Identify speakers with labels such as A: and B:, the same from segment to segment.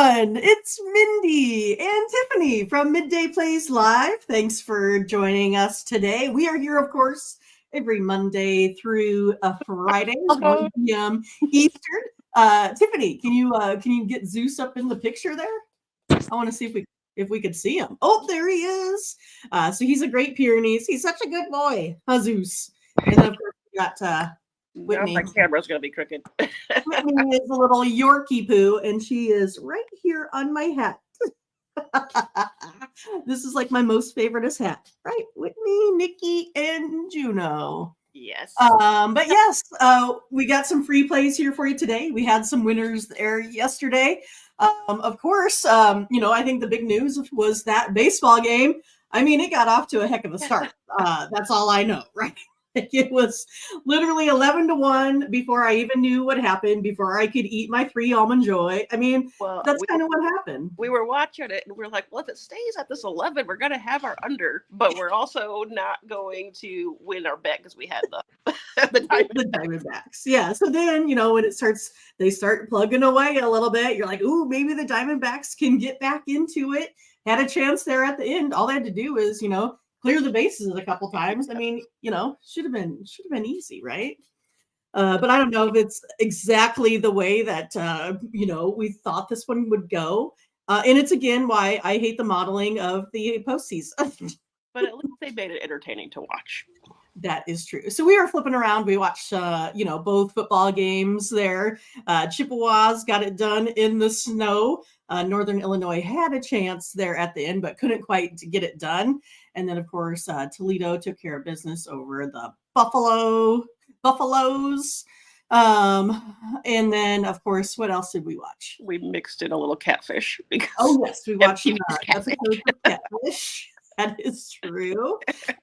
A: everyone. It's Mindy and Tiffany from Midday Plays Live. Thanks for joining us today. We are here, of course, every Monday through Friday, 1 p.m. Eastern. Tiffany, can you get Zeus up in the picture there? I want to see if we could see him. Oh, there he is. So he's a Great Pyrenees. He's such a good boy, Zeus. And then of course we got Whitney.
B: My camera's gonna be crooked.
A: Whitney is a little Yorkie poo, and she is right here on my hat. This is like my most favoriteest hat, right? Whitney, Nikki, and Juno.
B: Yes.
A: But yes, we got some free plays here for you today. We had some winners there yesterday. Of course, I think the big news was that baseball game. I mean, it got off to a heck of a start. That's all I know, right? It was literally 11-1 before I even knew what happened, before I could eat my 3 Almond Joy. I mean, that's kind of what happened.
B: We were watching it and we're like, well, if it stays at this 11, we're going to have our under, but we're also not going to win our bet because we had the
A: Diamondbacks. Yeah. So then, when they start plugging away a little bit, you're like, ooh, maybe the Diamondbacks can get back into it. Had a chance there at the end. All they had to do is, clear the bases a couple times. I mean, should have been easy, right? But I don't know if it's exactly the way that we thought this one would go. And it's again why I hate the modeling of the postseason.
B: But at least they made it entertaining to watch.
A: That is true. So we were flipping around. We watched, both football games there. Chippewas got it done in the snow. Northern Illinois had a chance there at the end, but couldn't quite get it done. And then, of course, Toledo took care of business over the Buffaloes. And then, of course, what else did we watch?
B: We mixed in a little catfish.
A: Oh, yes. We watched episodes of Catfish. That is true.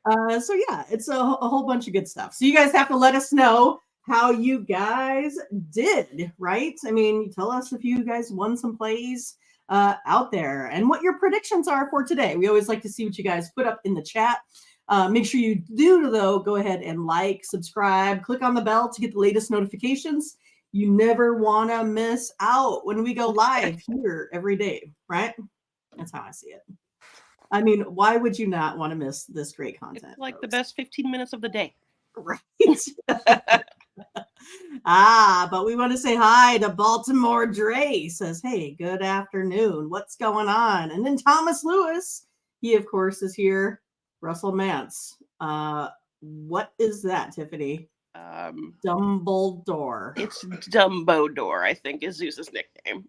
A: So yeah, it's a whole bunch of good stuff. So you guys have to let us know how you guys did, right? I mean, tell us if you guys won some plays out there and what your predictions are for today. We always like to see what you guys put up in the chat. Make sure you do, though, go ahead and like, subscribe, click on the bell to get the latest notifications. You never want to miss out when we go live here every day, right? That's how I see it. I mean, why would you not want to miss this great content?
B: It's like the best 15 minutes of the day.
A: Right. But we want to say hi to Baltimore Dre. Says, hey, good afternoon. What's going on? And then Thomas Lewis, he, of course, is here. Russell Mantz. What is that, Tiffany? Dumbledore.
B: It's Dumbledore, I think, is Zeus's nickname.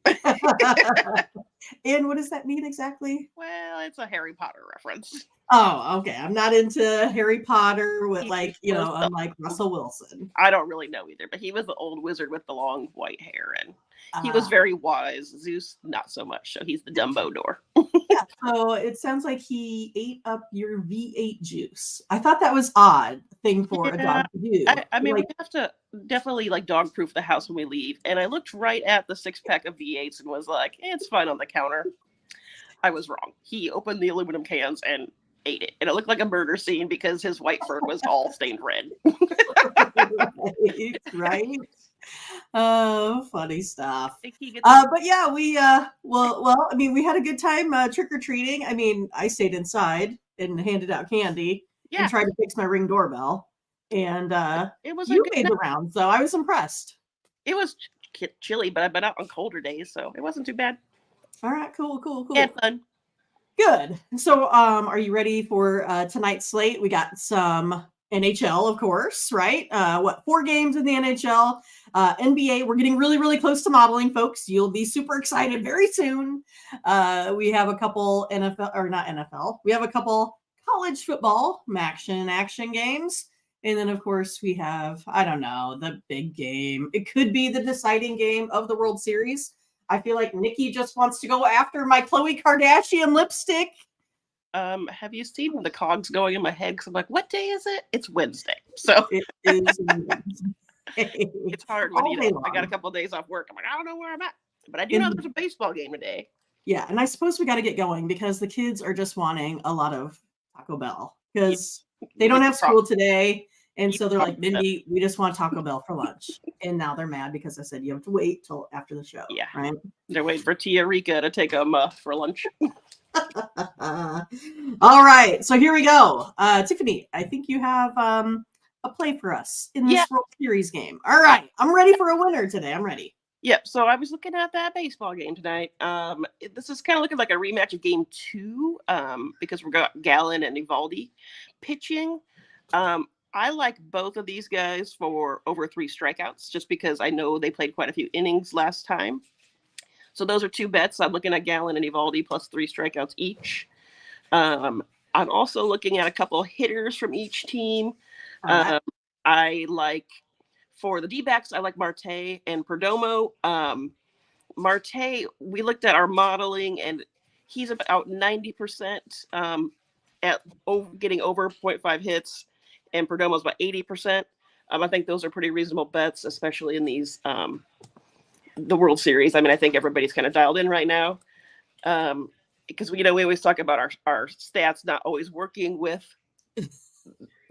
A: And what does that mean exactly?
B: Well, it's a Harry Potter reference.
A: Oh, okay. I'm not into Harry Potter with unlike Russell Wilson.
B: I don't really know either, but he was the old wizard with the long white hair, and he was very wise. Zeus, not so much. So he's the Dumbledore.
A: Yeah, so it sounds like he ate up your V8 juice. I thought that was odd thing for a dog to do.
B: I mean, we have to definitely dog proof the house when we leave. And I looked right at the 6-pack of V8s and was like, it's fine on the counter. I was wrong. He opened the aluminum cans and ate it. And it looked like a murder scene because his white fur was all stained red.
A: Right? Oh, funny stuff. But yeah, we I mean, we had a good time trick-or-treating. I mean, I stayed inside and handed out candy and tried to fix my Ring doorbell. And
B: it was
A: you made the round, so I was impressed.
B: It was chilly, but I've been out on colder days, so it wasn't too bad.
A: All right, cool.
B: Had fun.
A: Good. So, are you ready for tonight's slate? We got some NHL, of course, right? 4 games in the NHL, NBA. We're getting really, really close to modeling, folks. You'll be super excited very soon. We have a couple We have a couple college football action games. And then, of course, we have, I don't know, the big game. It could be the deciding game of the World Series. I feel like Nikki just wants to go after my Khloe Kardashian lipstick.
B: Have you seen the cogs going in my head? Because I'm like, what day is it? It's Wednesday. So
A: it is Wednesday.
B: It's hard when I got a couple of days off work. I'm like, I don't know where I'm at. But I do know there's a baseball game today.
A: Yeah, and I suppose we got to get going because the kids are just wanting a lot of Taco Bell because they don't have school today. And
B: You
A: so they're like,
B: promised that.
A: Mindy, we just want Taco Bell for lunch. And now they're mad because I said you have to wait till after the show.
B: Yeah.
A: Right.
B: They're waiting for Tia Rica to take them for lunch.
A: All right. So here we go. Tiffany, I think you have a play for us in this World Series game. All right. I'm ready for a winner today. I'm ready.
B: Yep. So I was looking at that baseball game tonight. This is kind of looking like a rematch of Game 2 because we got Gallen and Evaldi pitching. I like both of these guys for over 3 strikeouts just because I know they played quite a few innings last time. So those are 2 bets. I'm looking at Gallen and Evaldi plus 3 strikeouts each. I'm also looking at a couple hitters from each team. I like for the D-backs, I like Marte and Perdomo. Marte, we looked at our modeling, and he's about 90% at getting over 0.5 hits, and Perdomo's about 80%. I think those are pretty reasonable bets, especially in these the World Series. I mean, I think everybody's kind of dialed in right now because we always talk about our stats not always working with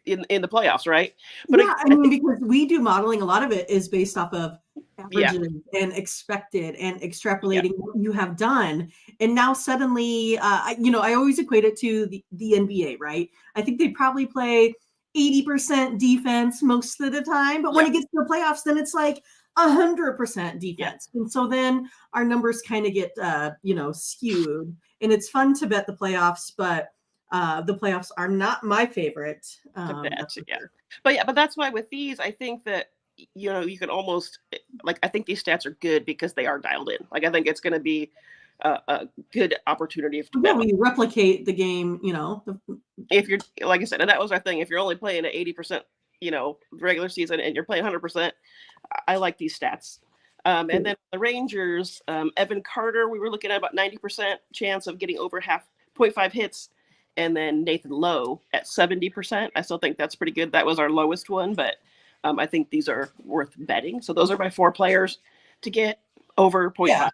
B: in the playoffs, right?
A: But yeah, I mean, because we do modeling, a lot of it is based off of averages and expected and extrapolating what you have done. And now suddenly, I always equate it to the NBA, right? I think they probably play 80% defense most of the time, but when it gets to the playoffs, then it's like 100% defense. And so then our numbers kind of get, skewed. And it's fun to bet the playoffs, but the playoffs are not my favorite.
B: But that's why with these, I think that you can almost I think these stats are good because they are dialed in. Like I think it's going to be a good opportunity to bet.
A: We replicate the game.
B: If you're like I said, and that was our thing. If you're only playing at 80%, regular season, and you're playing 100%, I like these stats. And then the Rangers, Evan Carter, we were looking at about 90% chance of getting over 0.5 hits. And then Nathan Lowe at 70%. I still think that's pretty good. That was our lowest one, but I think these are worth betting. So those are my 4 players to get over 0.5. Yeah.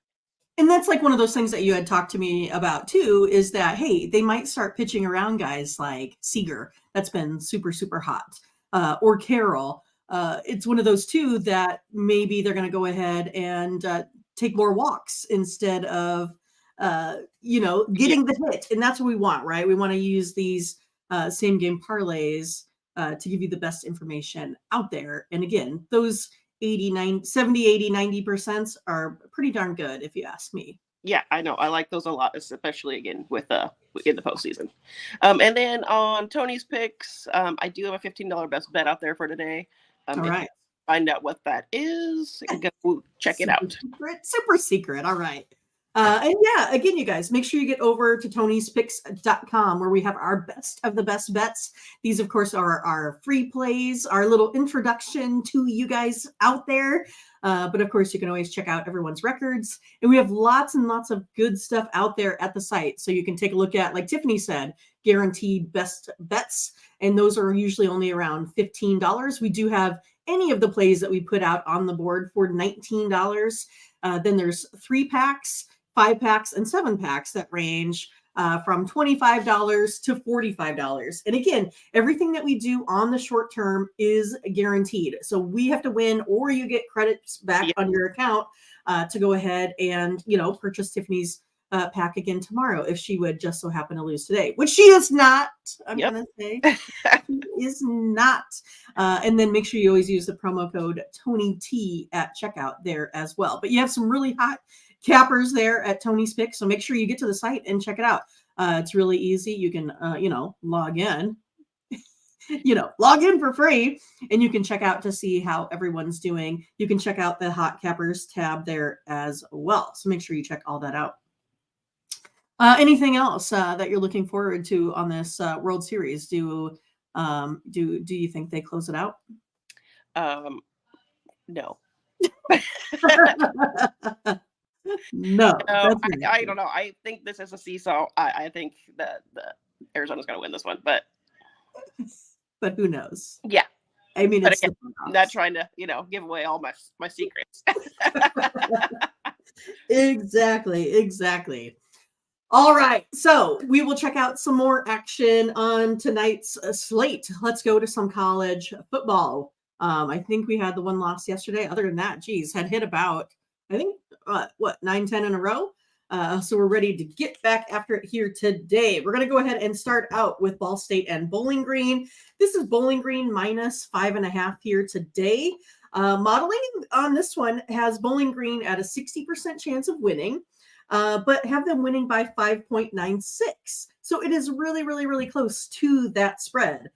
A: And that's like one of those things that you had talked to me about too, is that, hey, they might start pitching around guys like Seager. That's been super, super hot. Or Carroll. It's one of those two that maybe they're going to go ahead and take more walks instead of getting the hit. And that's what we want, right? We want to use these same game parlays to give you the best information out there. And again, those 70, 80, 90% are pretty darn good if you ask me.
B: Yeah, I know. I like those a lot, especially again with in the postseason. And then on Tony's picks, I do have a $15 best bet out there for today.
A: All right.
B: Find out what that is and go check it out.
A: Super secret. All right. And yeah, again, you guys, make sure you get over to tonyspicks.com where we have our best of the best bets. These, of course, are our free plays, our little introduction to you guys out there. But of course, you can always check out everyone's records. And we have lots and lots of good stuff out there at the site. So you can take a look at, like Tiffany said, guaranteed best bets. And those are usually only around $15. We do have any of the plays that we put out on the board for $19. Then there's 3-packs, 5-packs, and 7-packs that range from $25 to $45. And again, everything that we do on the short term is guaranteed. So we have to win or you get credits back on your account to go ahead and, purchase Tiffany's pack again tomorrow if she would just so happen to lose today, which she is not. I'm going to say she is not. And then make sure you always use the promo code TonyT at checkout there as well. But you have some really hot cappers there at Tony's Picks. So make sure you get to the site and check it out. It's really easy. You can, log in, log in for free and you can check out to see how everyone's doing. You can check out the hot cappers tab there as well. So make sure you check all that out. Anything else that you're looking forward to on this World Series? Do you think they close it out?
B: No.
A: No,
B: I don't know. I think this is a seesaw. I think that the Arizona's going to win this one, but
A: who knows?
B: Yeah,
A: I mean, it's
B: again, not trying to give away all my secrets.
A: Exactly. All right, so we will check out some more action on tonight's slate. Let's go to some college football. I think we had the one loss yesterday. Other than that, geez, had hit about, I think, 9, 10 in a row. So we're ready to get back after it here today. We're going to go ahead and start out with Ball State and Bowling Green. This is Bowling Green minus 5.5 here today. Modeling on this one has Bowling Green at a 60% chance of winning. But have them winning by 5.96. So it is really, really, really close to that spread.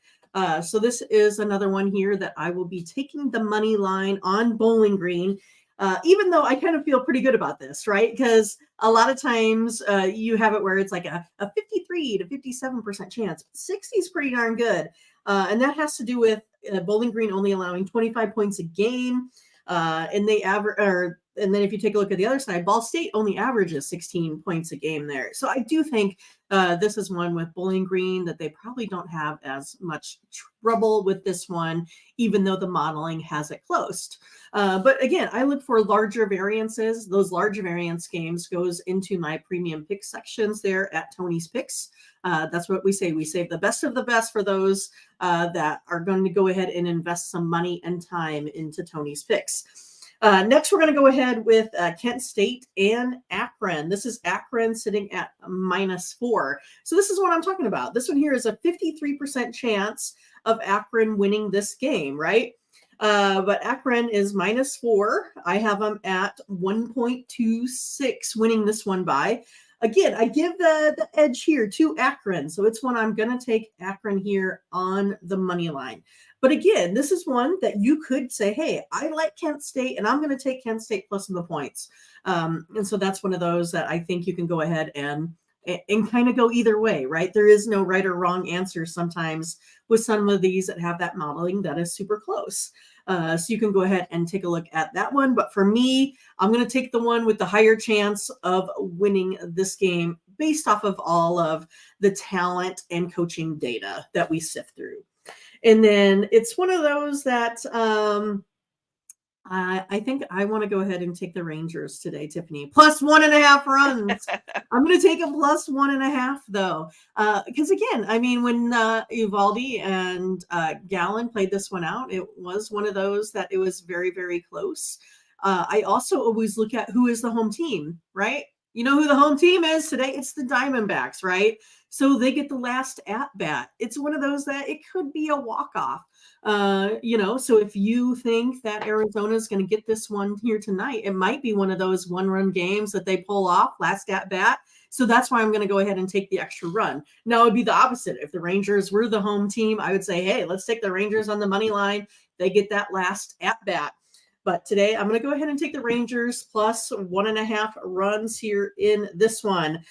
A: So this is another one here that I will be taking the money line on Bowling Green, even though I kind of feel pretty good about this, right? Because a lot of times you have it where it's like a 53 to 57% chance. 60 is pretty darn good. And that has to do with Bowling Green only allowing 25 points a game. And they average, and then if you take a look at the other side, Ball State only averages 16 points a game there. So I do think this is one with Bowling Green that they probably don't have as much trouble with this one, even though the modeling has it closed. But again, I look for larger variances. Those larger variance games goes into my premium pick sections there at Tony's Picks. That's what we say. We save the best of the best for those that are going to go ahead and invest some money and time into Tony's Picks. Next, we're going to go ahead with Kent State and Akron. This is Akron sitting at -4. So this is what I'm talking about. This one here is a 53% chance of Akron winning this game, right? But Akron is -4. I have them at 1.26 winning this one by. Again, I give the edge here to Akron. So it's one I'm going to take Akron here on the money line. But again, this is one that you could say, hey, I like Kent State, and I'm going to take Kent State plus the points. And so that's one of those that I think you can go ahead and kind of go either way, right? There is no right or wrong answer sometimes with some of these that have that modeling that is super close. So you can go ahead and take a look at that one. But for me, I'm going to take the one with the higher chance of winning this game based off of all of the talent and coaching data that we sift through. And then it's one of those that I think I want to go ahead and take the Rangers today, Tiffany. Plus 1.5 runs. I'm going to take a plus 1.5 though. Because again, I mean, when Uvalde and Gallen played this one out, it was one of those that it was very, very close. I also always look at who is the home team, right? You know who the home team is today? It's the Diamondbacks, right? So they get the last at bat. It's one of those that it could be a walk-off. So if you think that Arizona is going to get this one here tonight, it might be one of those one-run games that they pull off last at bat. So that's why I'm going to go ahead and take the extra run. Now it would be the opposite. If the Rangers were the home team, I would say, hey, let's take the Rangers on the money line. They get that last at bat. But today I'm going to go ahead and take the Rangers plus 1.5 runs here in this one.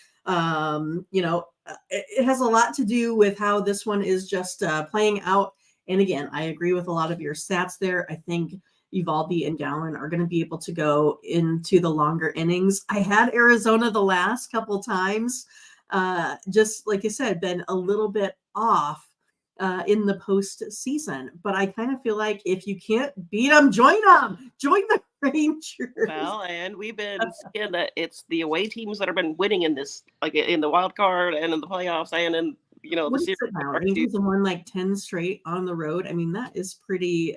A: It has a lot to do with how this one is just playing out. And again, I agree with a lot of your stats there. I think Uvalde and Gallen are going to be able to go into the longer innings. I had Arizona the last couple times, just like I said, been a little bit off in the postseason. But I kind of feel like if you can't beat them, join them. Join the Rangers.
B: Well, and we've been seeing that it's the away teams that have been winning in this, like in the wild card and in the playoffs and in the series.
A: Rangers have won like 10 straight on the road. I mean, that is pretty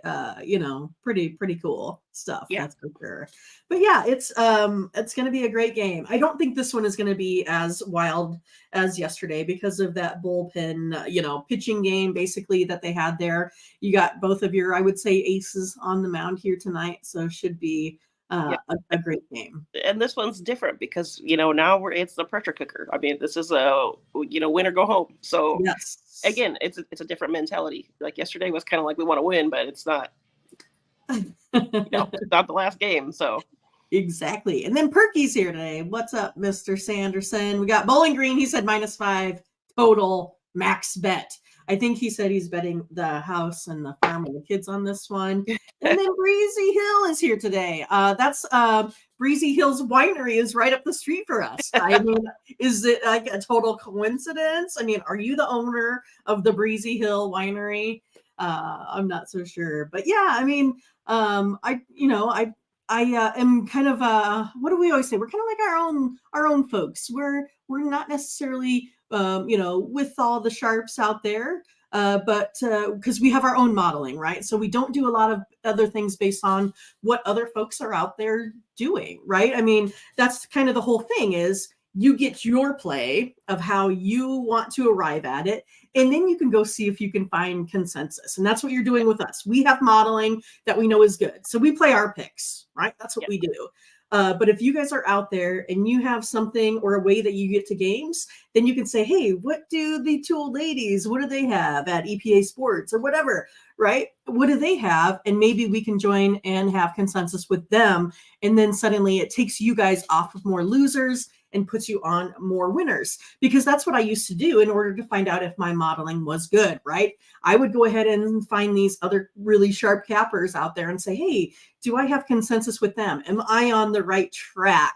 A: pretty cool stuff. Yeah. That's for sure. But yeah, it's going to be a great game. I don't think this one is going to be as wild as yesterday because of that bullpen, pitching game basically that they had there. You got both of your, I would say, aces on the mound here tonight, so should be a great game.
B: And this one's different because now it's the pressure cooker. I mean, this is a win or go home. So yes, again, it's a different mentality. Like yesterday was kind of like we want to win, but it's not. It's not the last game. So
A: exactly. And then Perky's here today. What's up, Mr. Sanderson? We got Bowling Green. He said -5 total max bet. I think he said he's betting the house and the farm and the kids on this one. And then Breezy Hill is here today. That's Breezy Hill's winery is right up the street for us. I mean, is it like a total coincidence? I mean, are you the owner of the Breezy Hill winery? I'm not so sure, but yeah, I mean, I am kind of what do we always say? We're kind of like our own folks. We're not necessarily with all the sharps out there, but because we have our own modeling, right? So we don't do a lot of other things based on what other folks are out there doing, right? I mean, that's kind of the whole thing is you get your play of how you want to arrive at it. And then you can go see if you can find consensus. And that's what you're doing with us. We have modeling that we know is good. So we play our picks, right? That's what we do. But if you guys are out there and you have something or a way that you get to games, then you can say, hey, what do the two old ladies, what do they have at EPA Sports or whatever, right? What do they have? And maybe we can join and have consensus with them. And then suddenly it takes you guys off of more losers and puts you on more winners, because that's what I used to do in order to find out if my modeling was good, right? I would go ahead and find these other really sharp cappers out there and say, hey, do I have consensus with them? Am I on the right track?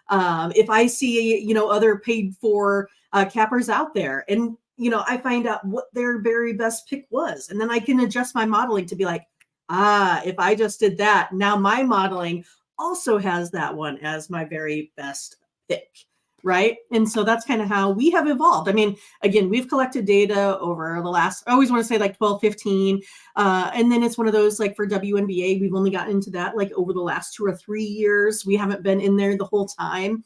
A: If I see, other paid for cappers out there and, I find out what their very best pick was, and then I can adjust my modeling to be like, if I just did that, now my modeling also has that one as my very best pick, right? And so that's kind of how we have evolved. I mean, again, we've collected data over the last, I always want to say like 12, 15. And then it's one of those like for WNBA, we've only gotten into that like over the last 2 or 3 years. We haven't been in there the whole time.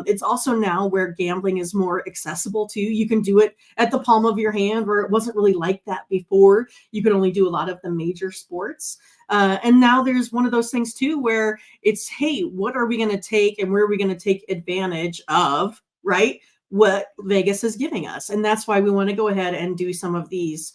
A: It's also now where gambling is more accessible to. You can do it at the palm of your hand, where it wasn't really like that before. You could only do a lot of the major sports. And now there's one of those things too, where it's, hey, what are we going to take and where are we going to take advantage of, right? What Vegas is giving us. And that's why we want to go ahead and do some of these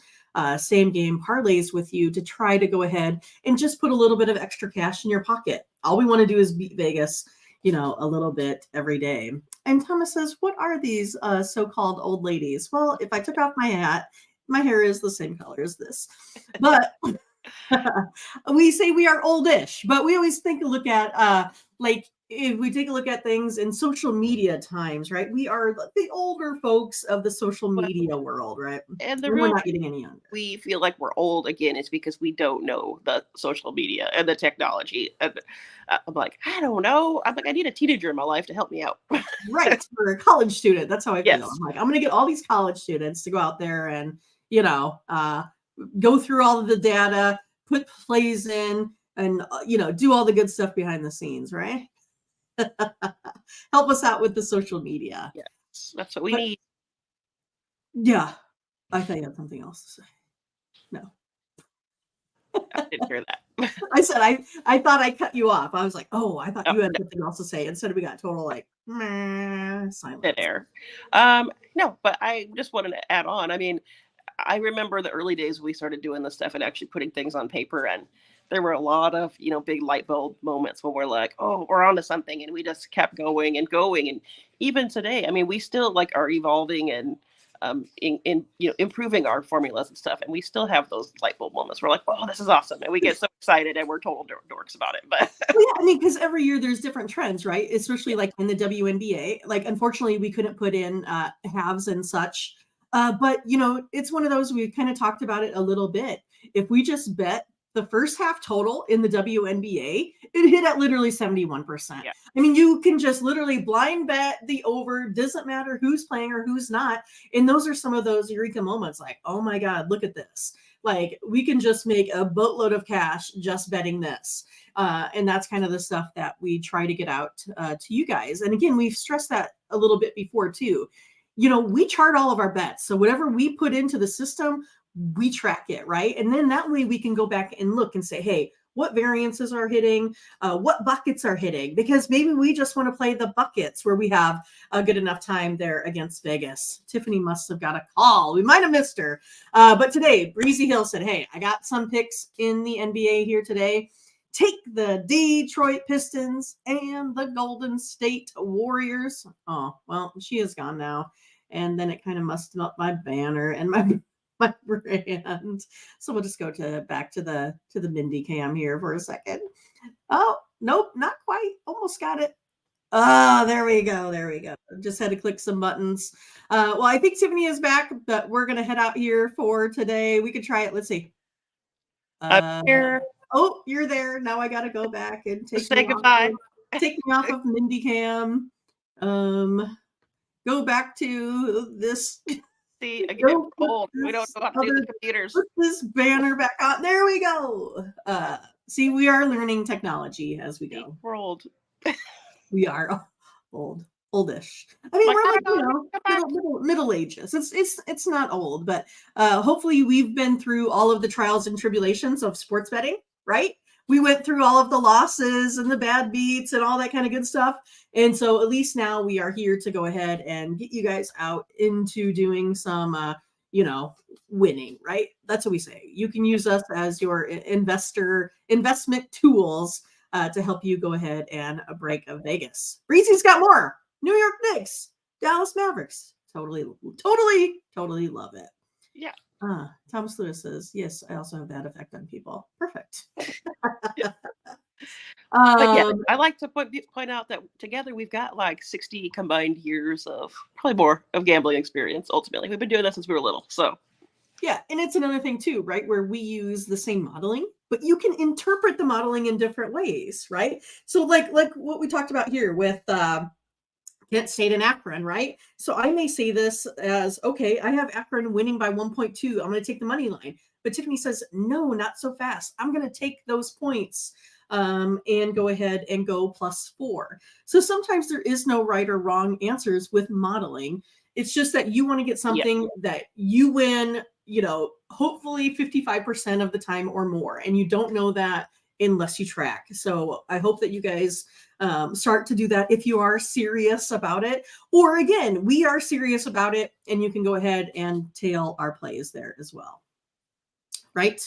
A: same game parlays with you to try to go ahead and just put a little bit of extra cash in your pocket. All we want to do is beat Vegas, a little bit every day. And Thomas says, what are these so-called old ladies? Well, if I took off my hat, my hair is the same color as this. But we say we are oldish, but we always look at like if we take a look at things in social media times, right? We are the older folks of the social media world, right?
B: And
A: we're not getting any younger.
B: We feel like we're old again. It's because we don't know the social media and the technology. And I'm like, I don't know. I'm like, I need a teenager in my life to help me out.
A: Right. For a college student. That's how I feel.
B: Yes.
A: I'm like, I'm going to get all these college students to go out there and, go through all of the data, put plays in, and, do all the good stuff behind the scenes, right? Help us out with the social media.
B: Yes, that's what we need.
A: Yeah. I thought you had something else to say. No.
B: I didn't hear that.
A: I said, I thought I cut you off. I was like, oh, I thought you had something else to say. Instead, we got total like, silent.
B: Dead air. No, but I just wanted to add on. I mean, I remember the early days we started doing this stuff and actually putting things on paper, and there were a lot of big light bulb moments when we're like, oh, we're onto something, and we just kept going and going. And even today, I mean, we still like are evolving and improving our formulas and stuff, and we still have those light bulb moments. We're like, oh, this is awesome, and we get so excited, and we're total dorks about it. But
A: well, yeah, I mean, because every year there's different trends, right? Especially like in the WNBA. Like, unfortunately, we couldn't put in halves and such. But, it's one of those, we kind of talked about it a little bit. If we just bet the first half total in the WNBA, it hit at literally 71%. Yeah. I mean, you can just literally blind bet the over, doesn't matter who's playing or who's not. And those are some of those eureka moments like, oh my God, look at this. Like, we can just make a boatload of cash just betting this. And that's kind of the stuff that we try to get out to you guys. And again, we've stressed that a little bit before too. We chart all of our bets. So whatever we put into the system, we track it, right? And then that way we can go back and look and say, hey, what variances are hitting? What buckets are hitting? Because maybe we just want to play the buckets where we have a good enough time there against Vegas. Tiffany must have got a call. We might have missed her. But today, Breezy Hill said, hey, I got some picks in the NBA here today. Take the Detroit Pistons and the Golden State Warriors. Oh, well, she is gone now. And then it kind of mussed up my banner and my brand. So we'll just go back to the Mindy cam here for a second. Oh, nope, not quite. Almost got it. Oh, there we go. There we go. Just had to click some buttons. Well, I think Tiffany is back, but we're going to head out here for today. We could try it. Let's see.
B: I'm here.
A: Oh, you're there. Now I got to go back and
B: Say goodbye.
A: Take me off of Mindy Cam. Go back to this.
B: See, again, old. We don't know how to do the computers.
A: Put this banner back on. There we go. See, we are learning technology as we go.
B: We're old.
A: We are old. Oldish. I mean, we're like, middle ages. It's not old, but hopefully we've been through all of the trials and tribulations of sports betting, right? We went through all of the losses and the bad beats and all that kind of good stuff. And so at least now we are here to go ahead and get you guys out into doing some, winning, right? That's what we say. You can use us as your investment tools to help you go ahead and break a Vegas. Breezy's got more. New York Knicks, Dallas Mavericks. Totally love it.
B: Yeah.
A: Thomas Lewis says, yes, I also have that effect on people. Perfect.
B: I like to point out that together we've got like 60 combined years of probably more of gambling experience. Ultimately, we've been doing that since we were little. So
A: yeah, and it's another thing too, right? Where we use the same modeling, but you can interpret the modeling in different ways, right? So like what we talked about here with Kent State and Akron, right? So I may say this as, okay, I have Akron winning by 1.2. I'm going to take the money line. But Tiffany says, no, not so fast. I'm going to take those points and go ahead and go +4. So sometimes there is no right or wrong answers with modeling. It's just that you want to get something that you win, hopefully 55% of the time or more. And you don't know that unless you track. So I hope that you guys start to do that if you are serious about it. Or again, we are serious about it, and you can go ahead and tail our plays there as well. Right?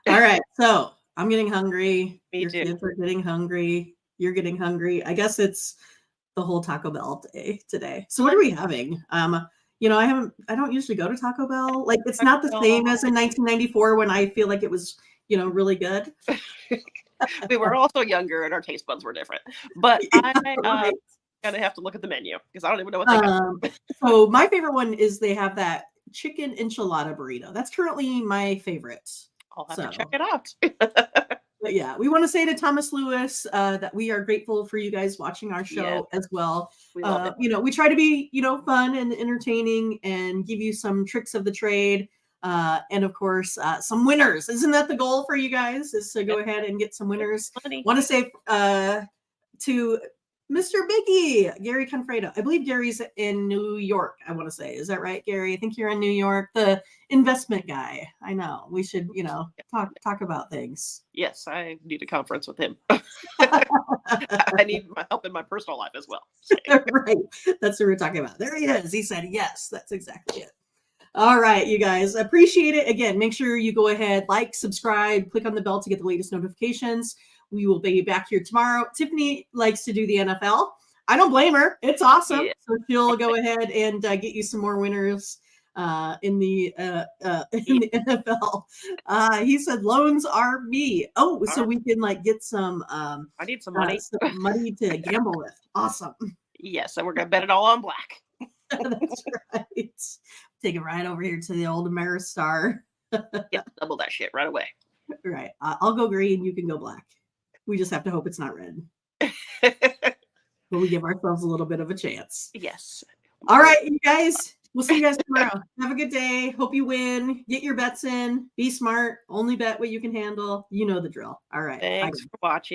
A: All right. So I'm getting hungry. Your kids are getting hungry. You're getting hungry. I guess it's the whole Taco Bell day today. So what are we having? I don't usually go to Taco Bell. Like, it's not the same as in 1994 when I feel like it was, really good.
B: We were also younger and our taste buds were different. But I kind of have to look at the menu because I don't even know what they have.
A: So my favorite one is they have that chicken enchilada burrito. That's currently my favorite.
B: I'll have to check it out.
A: But yeah, we want to say to Thomas Lewis that we are grateful for you guys watching our show as well.
B: We love it.
A: We try to be, fun and entertaining and give you some tricks of the trade. And of course, some winners. Isn't that the goal for you guys, is to go ahead and get some winners? Want to say to Mr. Biggie, Gary Confredo. I believe Gary's in New York, I want to say. Is that right, Gary? I think you're in New York. The investment guy. I know. We should, talk about things.
B: Yes, I need a conference with him. I need my help in my personal life as well.
A: Right. That's what we're talking about. There he is. He said yes. That's exactly it. All right, you guys. Appreciate it. Again, make sure you go ahead, like, subscribe, click on the bell to get the latest notifications. We will be back here tomorrow. Tiffany likes to do the NFL. I don't blame her. It's awesome. Yeah. So she'll go ahead and get you some more winners in the NFL. He said loans are me. Oh, so we can get some.
B: I need some money.
A: Some money to gamble with. Awesome.
B: Yes, and we're gonna bet it all on black.
A: That's right. Take it right over here to the old Ameristar.
B: Yeah, double that shit right away.
A: Right. I'll go green. You can go black. We just have to hope it's not red. But we give ourselves a little bit of a chance.
B: Yes.
A: All right, you guys. We'll see you guys tomorrow. Have a good day. Hope you win. Get your bets in. Be smart. Only bet what you can handle. You know the drill. All right.
B: Thanks for watching.